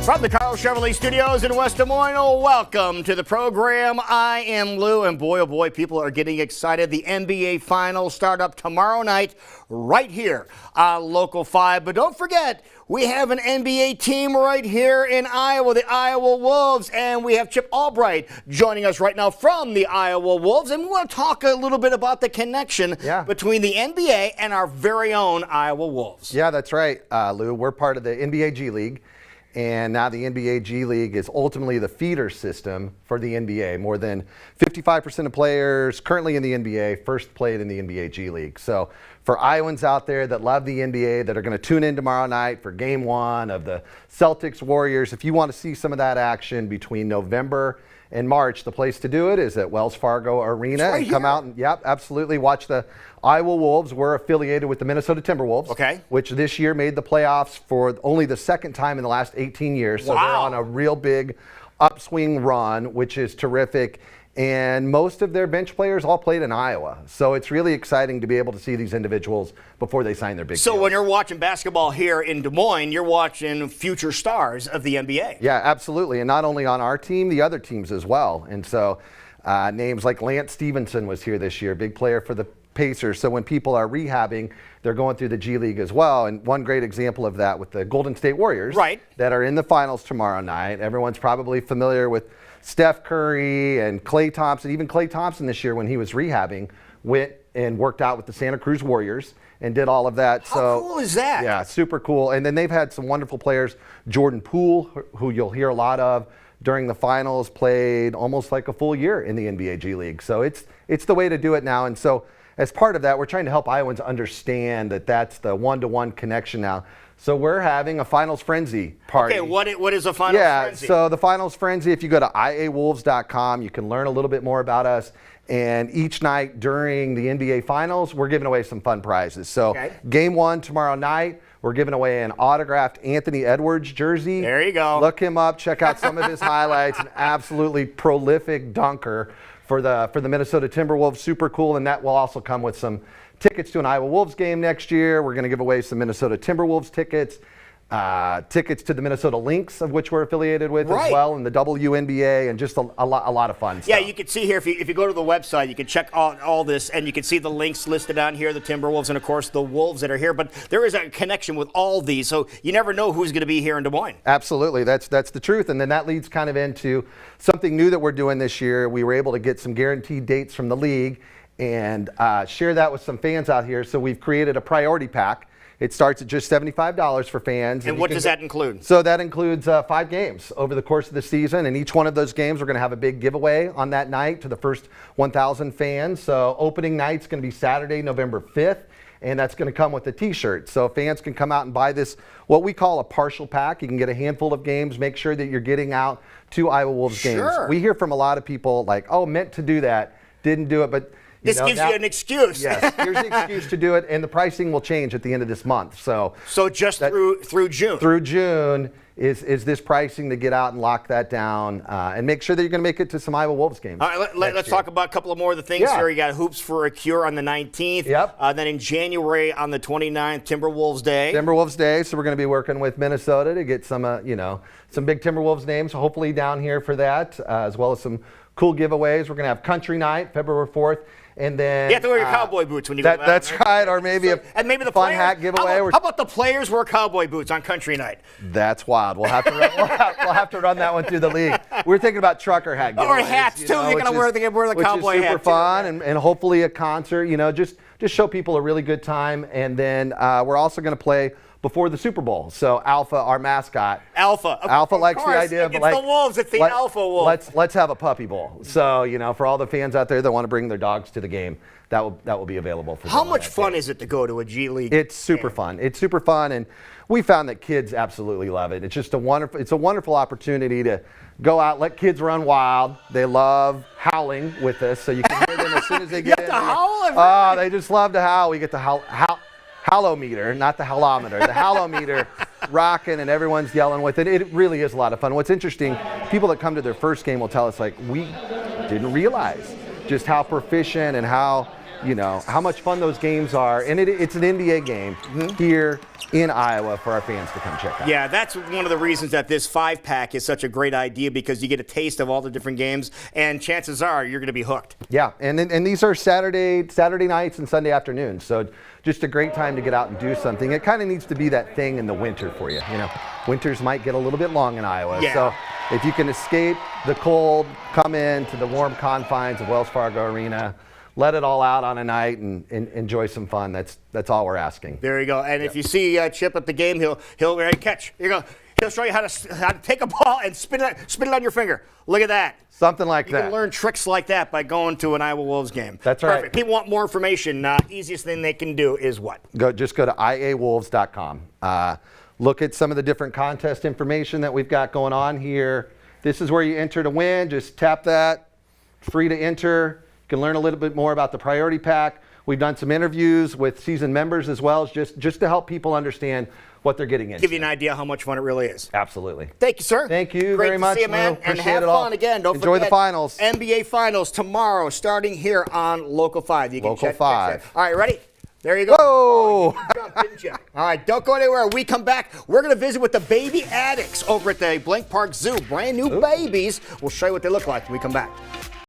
From the Carl Chevrolet Studios in West Des Moines, welcome to the program. I am Lou, and boy, oh boy, people are getting excited. The NBA Finals start up tomorrow night right here on Local 5. But don't forget, we have an NBA team right here in Iowa, the Iowa Wolves, and we have Chip Albright joining us right now from the Iowa Wolves. And we want to talk a little bit about the connection between the NBA and our very own Iowa Wolves. Yeah, that's right, Lou. We're part of the NBA G League. And now the NBA G League is ultimately the feeder system for the NBA. More than 55% of players currently in the NBA first played in the NBA G League. So for Iowans out there that love the NBA, that are going to tune in tomorrow night for Game 1 of the Celtics Warriors, if you want to see some of that action between November and March, the place to do it is at Wells Fargo Arena. Right and come out and, absolutely watch the Iowa Wolves. We're affiliated with the Minnesota Timberwolves, which this year made the playoffs for only the second time in the last 18 years. So they're on a real big upswing run, which is terrific. And most of their bench players all played in Iowa. So it's really exciting to be able to see these individuals before they sign their big deals. So when you're watching basketball here in Des Moines, you're watching future stars of the NBA. Yeah, absolutely. And not only on our team, the other teams as well. And so names like Lance Stevenson was here this year, big player for the Pacers. So when people are rehabbing, they're going through the G League as well. And one great example of that with the Golden State Warriors that are in the finals tomorrow night. Everyone's probably familiar with Steph Curry and Klay Thompson. Even Klay Thompson this year, when he was rehabbing, went and worked out with the Santa Cruz Warriors and did all of that. How cool is that? Yeah, super cool. And then they've had some wonderful players. Jordan Poole, who you'll hear a lot of during the finals, played almost like a full year in the NBA G League. So it's the way to do it now. And so as part of that, we're trying to help Iowans understand that that's the one-to-one connection now. So we're having a Finals Frenzy party. Okay, what is a Finals Frenzy? Yeah, so the Finals Frenzy, if you go to iawolves.com, you can learn a little bit more about us. And each night during the NBA Finals, we're giving away some fun prizes. So Game 1 tomorrow night, we're giving away an autographed Anthony Edwards jersey. There you go. Look him up, check out some of his highlights. An absolutely prolific dunker for the Minnesota Timberwolves. Super cool, and that will also come with some tickets to an Iowa Wolves game next year. We're going to give away some Minnesota Timberwolves tickets, tickets to the Minnesota Lynx, of which we're affiliated with as well, and the WNBA, and just a lot of fun stuff. Yeah, you can see here, if you go to the website, you can check all this, and you can see the links listed on here, the Timberwolves, and of course the Wolves that are here. But there is a connection with all these, so you never know who's going to be here in Des Moines. Absolutely, that's the truth. And then that leads kind of into something new that we're doing this year. We were able to get some guaranteed dates from the league and share that with some fans out here. So we've created a priority pack. It starts at just $75 for fans. And what does that include? So that includes 5 games over the course of the season. And each one of those games, we're going to have a big giveaway on that night to the first 1,000 fans. So opening night's going to be Saturday, November 5th. And that's going to come with a T-shirt. So fans can come out and buy this, what we call a partial pack. You can get a handful of games. Make sure that you're getting out to Iowa Wolves games. We hear from a lot of people like, oh, meant to do that, didn't do it. But this gives you an excuse. Yes, here's the excuse to do it, and the pricing will change at the end of this month. So just through June. Through June is this pricing to get out and lock that down and make sure that you're going to make it to some Iowa Wolves games. All right, let's talk about a couple of more of the things here. You got Hoops for a Cure on the 19th. Then in January on the 29th, Timberwolves Day. Timberwolves Day. So we're going to be working with Minnesota to get some some big Timberwolves names hopefully down here for that, as well as some cool giveaways. We're going to have Country Night, February 4th. And then you have to wear your cowboy boots when you go down. That's right, or maybe a fun hat giveaway. How about the players wear cowboy boots on Country Night? That's wild. We'll have to run that one through the league. We're thinking about trucker hat giveaways. Or hats too. They're gonna wear the cowboy hat. Which is super fun, and hopefully a concert. Just show people a really good time. And then we're also going to play before the Super Bowl. So Alpha, our mascot. Alpha likes the idea of the Wolves. It's the Alpha Wolf. Let's have a puppy bowl. So for all the fans out there that want to bring their dogs to the game, that will be available for them. How much fun is it to go to a G League? It's super fun. It's super fun, and we found that kids absolutely love it. It's just a wonderful opportunity to go out, let kids run wild. They love howling with us, so you can hear them as soon as they get in. You have to howl? Oh, they just love to howl. We get the howlometer, not the howlometer, the howlometer rocking, and everyone's yelling with it. It really is a lot of fun. What's interesting, people that come to their first game will tell us, like, we didn't realize just how proficient and how how much fun those games are. And it's an NBA game here in Iowa for our fans to come check out. Yeah, that's one of the reasons that this 5-pack is such a great idea, because you get a taste of all the different games, and chances are you're going to be hooked. Yeah, and these are Saturday nights and Sunday afternoons, so just a great time to get out and do something. It kind of needs to be that thing in the winter for you. Winters might get a little bit long in Iowa, so if you can escape the cold, come in to the warm confines of Wells Fargo Arena, let it all out on a night and enjoy some fun. That's all we're asking. There you go. And if you see Chip at the game, he'll catch. He'll show you how to take a ball and spin it on your finger. Look at that. Something like that. You can learn tricks like that by going to an Iowa Wolves game. That's right. Perfect. People want more information. Easiest thing they can do is what? Just go to iawolves.com. Look at some of the different contest information that we've got going on here. This is where you enter to win. Just tap that. Free to enter. You can learn a little bit more about the priority pack. We've done some interviews with seasoned members as well, just to help people understand what they're getting into. Give you an idea how much fun it really is. Absolutely. Thank you, sir. Thank you Great very much, to see you, man. Lou. And Appreciate have it all. fun again. Don't Enjoy forget the finals. NBA Finals tomorrow, starting here on Local 5. You can Local check 5. that. All right, ready? There you go. Whoa! Oh, you jumped, didn't you? All right, don't go anywhere. When we come back, we're going to visit with the baby addicts over at the Blank Park Zoo. Brand new babies. We'll show you what they look like when we come back.